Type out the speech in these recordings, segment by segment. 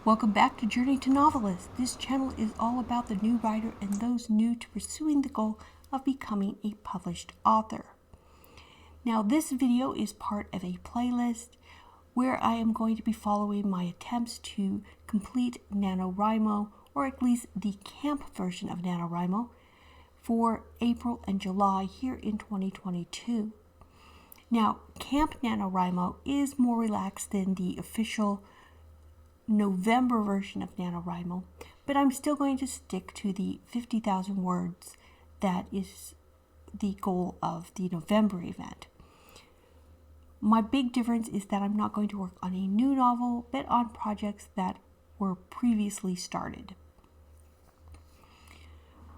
Welcome back to Journey to Novelist. This channel is all about the new writer and those new to pursuing the goal of becoming a published author. Now, this video is part of a playlist where I am going to be following my attempts to complete NaNoWriMo, or at least the camp version of NaNoWriMo, for April and July here in 2022. Now, Camp NaNoWriMo is more relaxed than the official November version of NaNoWriMo, but I'm still going to stick to the 50,000 words that is the goal of the November event. My big difference is that I'm not going to work on a new novel, but on projects that were previously started.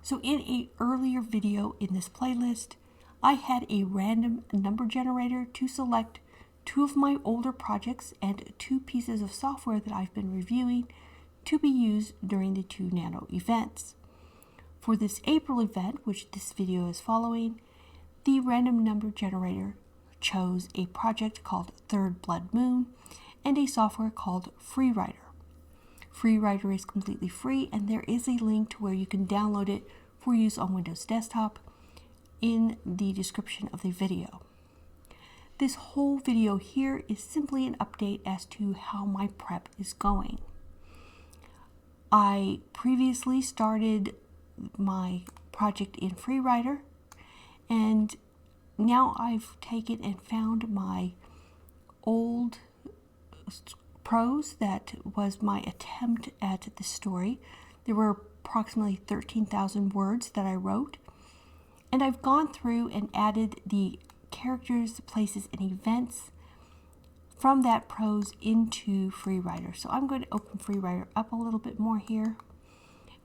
So in an earlier video in this playlist, I had a random number generator to select two of my older projects and two pieces of software that I've been reviewing to be used during the two Nano events. For this April event, which this video is following, the random number generator chose a project called Third Blood Moon and a software called Freewriter. Freewriter is completely free, and there is a link to where you can download it for use on Windows Desktop in the description of the video. This whole video here is simply an update as to how my prep is going. I previously started my project in Freewriter, and now I've taken and found my old prose that was my attempt at the story. There were approximately 13,000 words that I wrote, and I've gone through and added the characters, places, and events from that prose into Freewriter. So I'm going to open Freewriter up a little bit more here,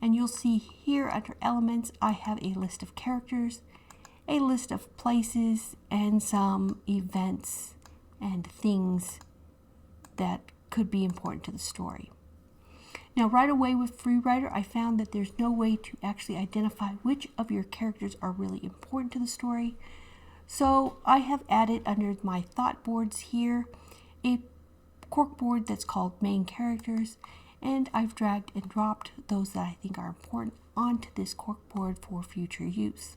and you'll see here under Elements I have a list of characters, a list of places, and some events and things that could be important to the story. Now, right away with Freewriter, I found that there's no way to actually identify which of your characters are really important to the story. So I have added under my thought boards here a corkboard that's called Main Characters, and I've dragged and dropped those that I think are important onto this corkboard for future use.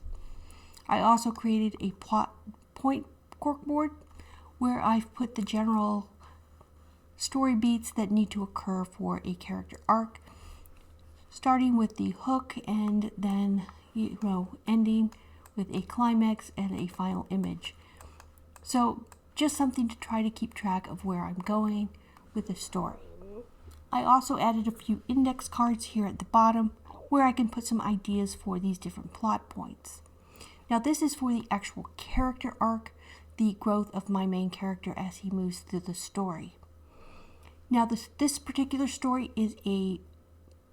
I also created a plot point corkboard where I've put the general story beats that need to occur for a character arc, starting with the hook and then ending with a climax and a final image. So just something to try to keep track of where I'm going with the story. I also added a few index cards here at the bottom where I can put some ideas for these different plot points. Now, this is for the actual character arc, the growth of my main character as he moves through the story. Now, this particular story is a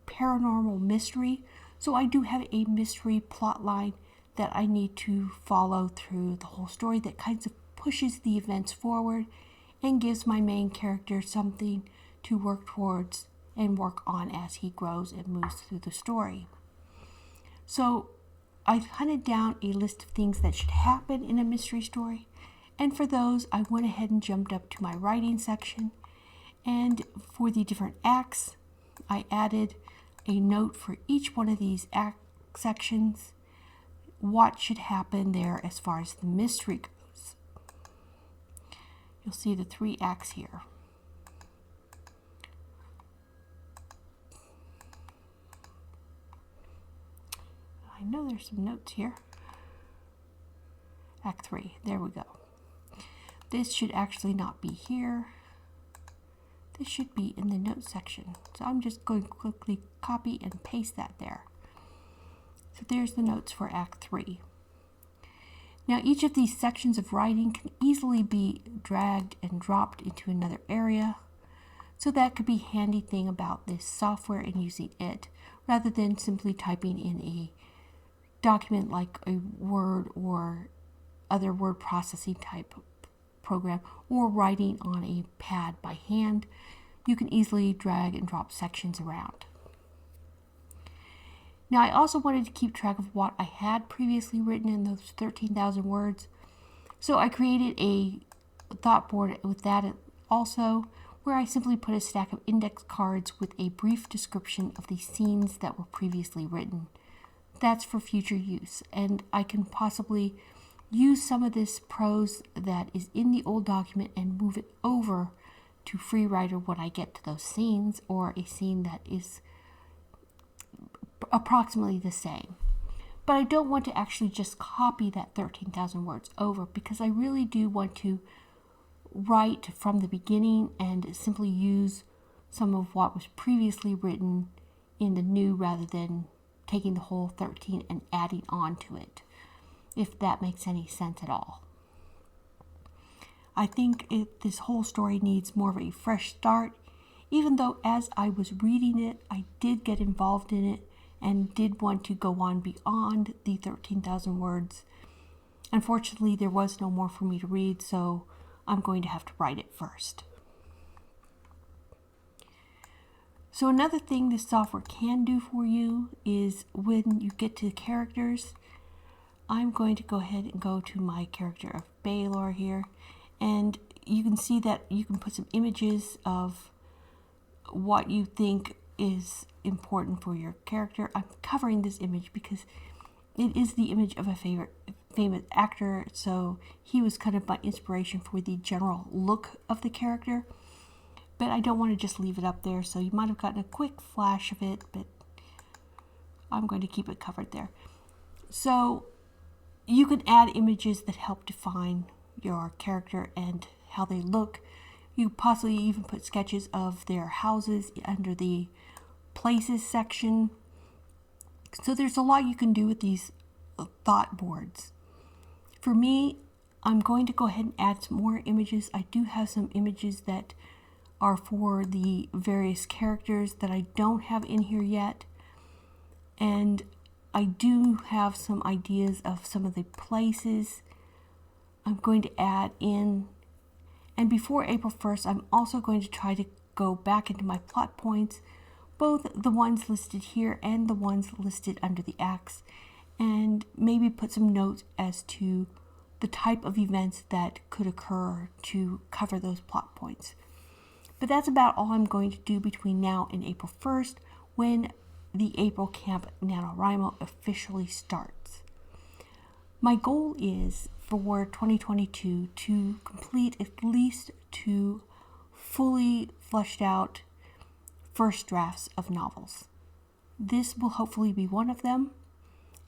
paranormal mystery, so I do have a mystery plot line that I need to follow through the whole story that kind of pushes the events forward and gives my main character something to work towards and work on as he grows and moves through the story. So I've hunted down a list of things that should happen in a mystery story, and for those I went ahead and jumped up to my writing section, and for the different acts I added a note for each one of these act sections, what should happen there as far as the mystery goes. You'll see the 3 acts here. I know there's some notes here. Act 3, there we go. This should actually not be here. This should be in the notes section. So I'm just going to quickly copy and paste that there. So there's the notes for Act 3. Now, each of these sections of writing can easily be dragged and dropped into another area. So that could be a handy thing about this software and using it, rather than simply typing in a document like a Word or other word processing type program, or writing on a pad by hand. You can easily drag and drop sections around. Now, I also wanted to keep track of what I had previously written in those 13,000 words, so I created a thought board with that also, where I simply put a stack of index cards with a brief description of the scenes that were previously written. That's for future use, and I can possibly use some of this prose that is in the old document and move it over to Freewriter when I get to those scenes, or a scene that is approximately the same. But I don't want to actually just copy that 13,000 words over, because I really do want to write from the beginning and simply use some of what was previously written in the new, rather than taking the whole 13 and adding on to it, if that makes any sense at all. I think this whole story needs more of a fresh start, even though as I was reading it, I did get involved in it and did want to go on beyond the 13,000 words. Unfortunately, there was no more for me to read, so I'm going to have to write it first. So another thing this software can do for you is when you get to the characters, I'm going to go ahead and go to my character of Baylor here, and you can see that you can put some images of what you think is important for your character. I'm covering this image because it is the image of a famous actor, so he was kind of my inspiration for the general look of the character. But I don't want to just leave it up there, so you might have gotten a quick flash of it, but I'm going to keep it covered there. So you can add images that help define your character and how they look. You possibly even put sketches of their houses under the places section. So there's a lot you can do with these thought boards. For me, I'm going to go ahead and add some more images. I do have some images that are for the various characters that I don't have in here yet. And I do have some ideas of some of the places I'm going to add in. And before April 1st, I'm also going to try to go back into my plot points, both the ones listed here and the ones listed under the acts, and maybe put some notes as to the type of events that could occur to cover those plot points. But that's about all I'm going to do between now and April 1st, when the April Camp NaNoWriMo officially starts. My goal is for 2022 to complete at least 2 fully fleshed out first drafts of novels. This will hopefully be one of them,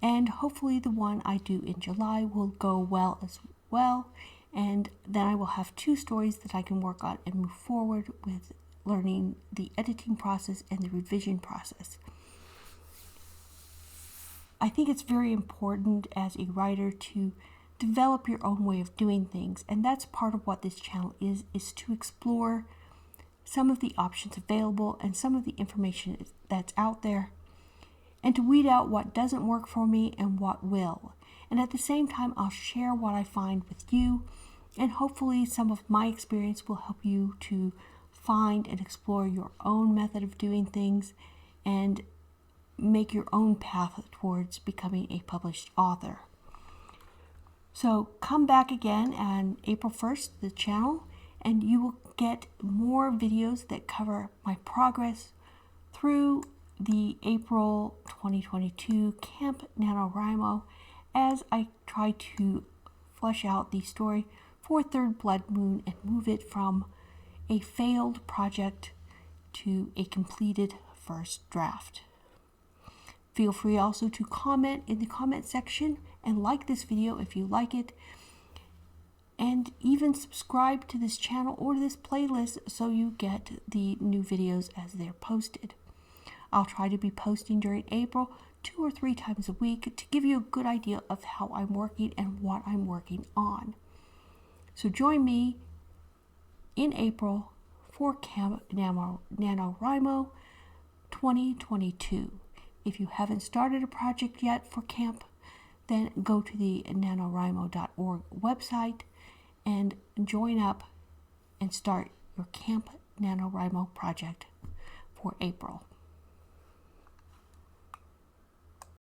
and hopefully the one I do in July will go well as well, and then I will have 2 stories that I can work on and move forward with learning the editing process and the revision process. I think it's very important as a writer to develop your own way of doing things, and that's part of what this channel is to explore some of the options available and some of the information that's out there, and to weed out what doesn't work for me and what will. And at the same time, I'll share what I find with you, and hopefully some of my experience will help you to find and explore your own method of doing things and make your own path towards becoming a published author. So come back again on April 1st, the channel, and you will get more videos that cover my progress through the April 2022 Camp NaNoWriMo as I try to flesh out the story for Third Blood Moon and move it from a failed project to a completed first draft. Feel free also to comment in the comment section and like this video if you like it, and even subscribe to this channel or this playlist so you get the new videos as they're posted. I'll try to be posting during April 2 or 3 times a week to give you a good idea of how I'm working and what I'm working on. So join me in April for Camp NaNoWriMo 2022. If you haven't started a project yet for camp, then go to the nanowrimo.org website and join up and start your Camp NaNoWriMo project for April.